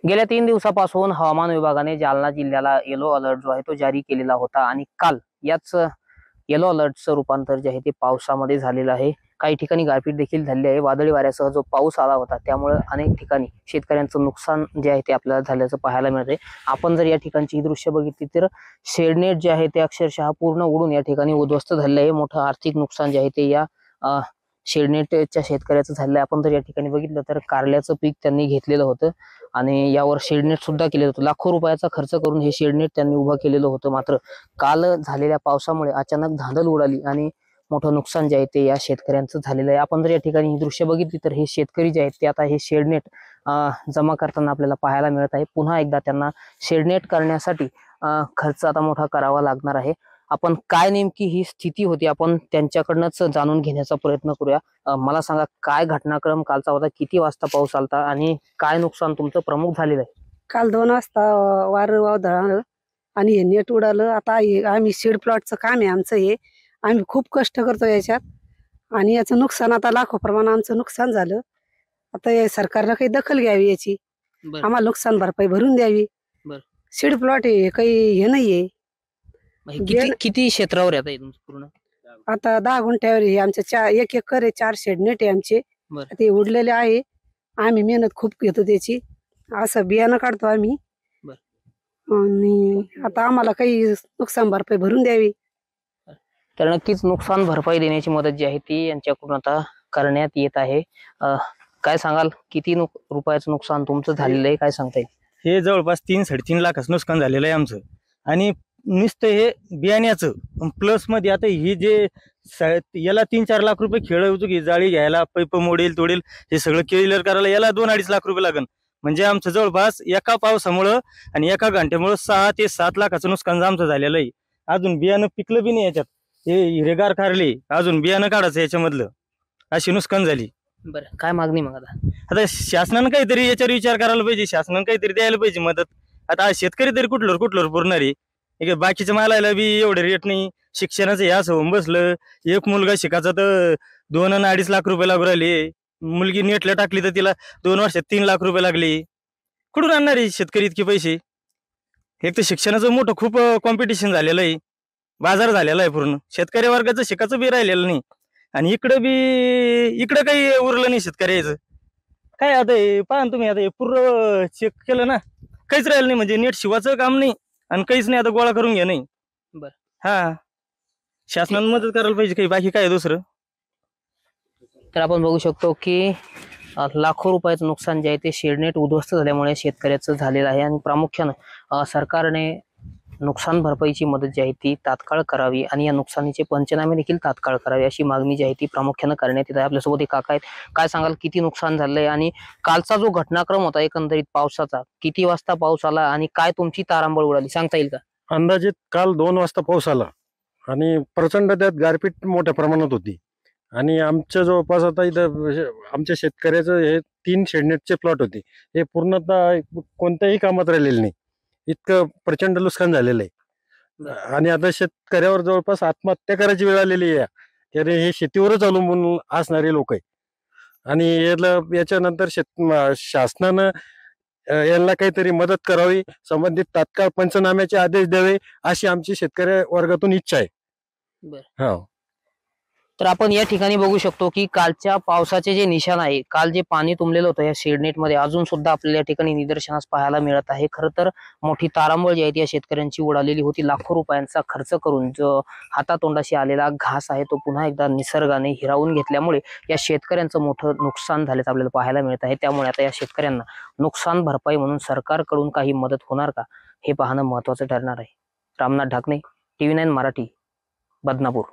गेल्या 3 दिवसापासून हवामान विभागाने जालना जिल्ह्याला येलो अलर्ट जो आहे तो जारी केलेला होता आणि काल याच येलो अलर्टचं रूपांतर जे आहे ते पावसामध्ये झालेलं आहे। काही ठिकाणी गारपीट देखील झाली आहे। वादळी वाऱ्यासह जो पाऊस आला होता त्यामुळे अनेक ठिकाणी शेतकऱ्यांचं नुकसान जे आहे ते आपल्याला झाल्याचं पाहायला मिळते। आपण जर या ठिकाणची ही दृश्य बघितली तर शेडनेट जे आहे ते अक्षरशः पूर्ण उडून या ठिकाणी उद्ध्वस्त झालेलं आहे। मोठं आर्थिक नुकसान जे आहे ते या शेडनेटच्या शेतकऱ्याचं झालेलं आहे। आपण जर या ठिकाणी बघितलं तर कारल्याचं पीक त्यांनी घेतलेलं होतं आणि यावर शेडनेट सुद्धा केलेलं होतं। लाखो रुपयाचा खर्च करून हे शेडनेट त्यांनी उभं केलेलं होतं। मात्र काल झालेल्या पावसामुळे अचानक धांदल उडाली आणि मोठं नुकसान जे आहे ते या शेतकऱ्यांचं झालेलं आहे। आपण जर या ठिकाणी ही दृश्य बघितली तर हे शेतकरी जे आहेत ते आता हे शेडनेट जमा करताना आपल्याला पाहायला मिळत आहे। पुन्हा एकदा त्यांना शेडनेट करण्यासाठी खर्च आता मोठा करावा लागणार आहे। आपण काय नेमकी ही स्थिती होती आपण त्यांच्याकडनंच जाणून घेण्याचा प्रयत्न करूया। मला सांगा काय घटनाक्रम कालचा होता, किती वाजता पाऊस आलता आणि काय नुकसान तुमचं प्रमुख झालेलं आहे? काल 2 वाजता वारं वादळ आणि हे नेट उडालं। आता आम्ही सीड प्लॉटचं काम आहे आमचं हे। आम्ही खूप कष्ट करतो याच्यात आणि याचं नुकसान आता लाखो प्रमाणात आमचं नुकसान झालं। आता हे सरकारनं काही दखल घ्यावी याची, आम्हाला नुकसान भरपाई भरून द्यावी। सीड प्लॉट आहे, काही हे नाहीये। किती किती क्षेत्रावर येत आहे तुमचं पूर्ण? आता 10 गुंठ्यावर आहे आमच्या, 1 एकर आहे, 4 शेडनेट आहे आमचे। ते उडलेले आहे। आम्ही मेहनत खूप घेतो त्याची, असं बियाणं काढतो आम्ही आणि आता आम्हाला काही नुकसान भरपाई भरून द्यावी। तर नक्कीच नुकसान भरपाई देण्याची मदत जी आहे ती यांच्याकडून आता करण्यात येत आहे। काय सांगाल किती रुपयाचं नुकसान तुमचं झालेलं आहे, काय सांगता येईल? हे जवळपास 3-3.5 लाखाचं नुकसान झालेलं आहे आमचं आणि नुसतं हे बियाण्याचं प्लस मध्ये आता ही जे याला 3-4 लाख रुपये खेळ होतो की जाळी घ्यायला, पैप मोडेल तोडेल, हे सगळं क्लिअर करायला याला 2-2.5 लाख रुपये लागन। म्हणजे आमचं जवळपास एका पावसामुळं आणि एका घंट्यामुळं 6 ते 7 लाखाचं नुकसान आमचं झालेलं आहे। अजून बियाणं पिकलं बी नाही याच्यात, हे हिरेगार कारले अजून बियाणं काढायचं याच्यामधलं, अशी नुकसान झाली। बरं, काय मागणी मग आता शासनानं काहीतरी याच्यावर विचार करायला पाहिजे, शासनानं काहीतरी द्यायला पाहिजे मदत। आता शेतकरी तरी कुठलं पुरणार आहे? बाकीच्या मालाला बी एवढे रेट नाही, शिक्षणाचं हे असं होऊन बसलं। एक मुलगा शिकायचा तर 2 आणि 2.5 लाख रुपये लागू राहिले, मुलगी नेटला टाकली तर तिला 2 वर्षात 3 लाख रुपये लागले। कुठून आणणार आहे शेतकरी इतके पैसे? एक तर शिक्षणाचं मोठं खूप कॉम्पिटिशन झालेलं आहे, बाजार झालेला आहे पूर्ण, शेतकरी वर्गाचं शिकायचं बी राहिलेलं नाही आणि इकडं काही उरलं नाही शेतकऱ्याचं। काय आता हे पहा तुम्ही, आता हे पूर्ण चेक केलं ना, काहीच राहिलं नाही, म्हणजे नेट शिवाचं काम नाही आणि काहीच नाही, आता गोळा करून घ्या नाही। बरं, हा, शासनाने मदत करायला पाहिजे काही, बाकी काय दुसरं। तर आपण बघू शकतो की लाखो रुपयाचं नुकसान जे आहे ते शेडनेट उद्ध्वस्त झाल्यामुळे शेतकऱ्याचं झालेलं आहे आणि प्रामुख्यानं सरकारने नुकसान भरपाईची मदत जी आहे ती तात्काळ करावी आणि या नुकसानीचे पंचनामे देखील तात्काळ करावे अशी मागणी जी आहे ती प्रामुख्यानं करण्यात येत आहे। आपल्यासोबत एक काका आहेत, काय सांगाल किती नुकसान झालंय आणि कालचा जो घटनाक्रम होता एकंदरीत पावसाचा, किती वाजता पाऊस आला आणि काय तुमची तारांबळ उडाली सांगता येईल का? अंदाजित काल 2 वाजता पाऊस आला आणि प्रचंड त्यात गारपीट मोठ्या प्रमाणात होती आणि आमच्या जवळपास आता इथं आमच्या शेतकऱ्याचं हे 3 शेडनेटचे प्लॉट होते, हे पूर्णतः कोणत्याही कामात राहिलेले नाही, इतकं प्रचंड नुकसान झालेलं आहे। आणि आता शेतकऱ्यावर जवळपास आत्महत्या करायची वेळ आलेली आहे, कारण हे शेतीवरच अवलंबून असणारे लोक आहे आणि याच्यानंतर शासनानं यांना काहीतरी मदत करावी, संबंधित तात्काळ पंचनाम्याचे आदेश द्यावे अशी आमची शेतकरी वर्गातून इच्छा आहे। हो, तर आपण या ठिकाणी बघू शकतो की कालच्या पावसाचे जे निशाण आहे, काल जे पाणी तुंबलेलं होतं या शेडनेट मध्ये अजून सुद्धा आपल्याला या ठिकाणी निदर्शनास पाहायला मिळत आहे। खरं तर मोठी तारांबळ जी आहे ती या शेतकऱ्यांची उडालेली होती। लाखो रुपयांचा खर्च करून जो हातातोंडाशी आलेला घास आहे तो पुन्हा एकदा निसर्गाने हिरावून घेतल्यामुळे या शेतकऱ्यांचं मोठं नुकसान झाल्याचं आपल्याला पाहायला मिळत आहे। त्यामुळे आता या शेतकऱ्यांना नुकसान भरपाई म्हणून सरकारकडून काही मदत होणार का हे पाहणं महत्वाचं ठरणार आहे। रामनाथ ढाकणे, TV9 मराठी, बदनापूर।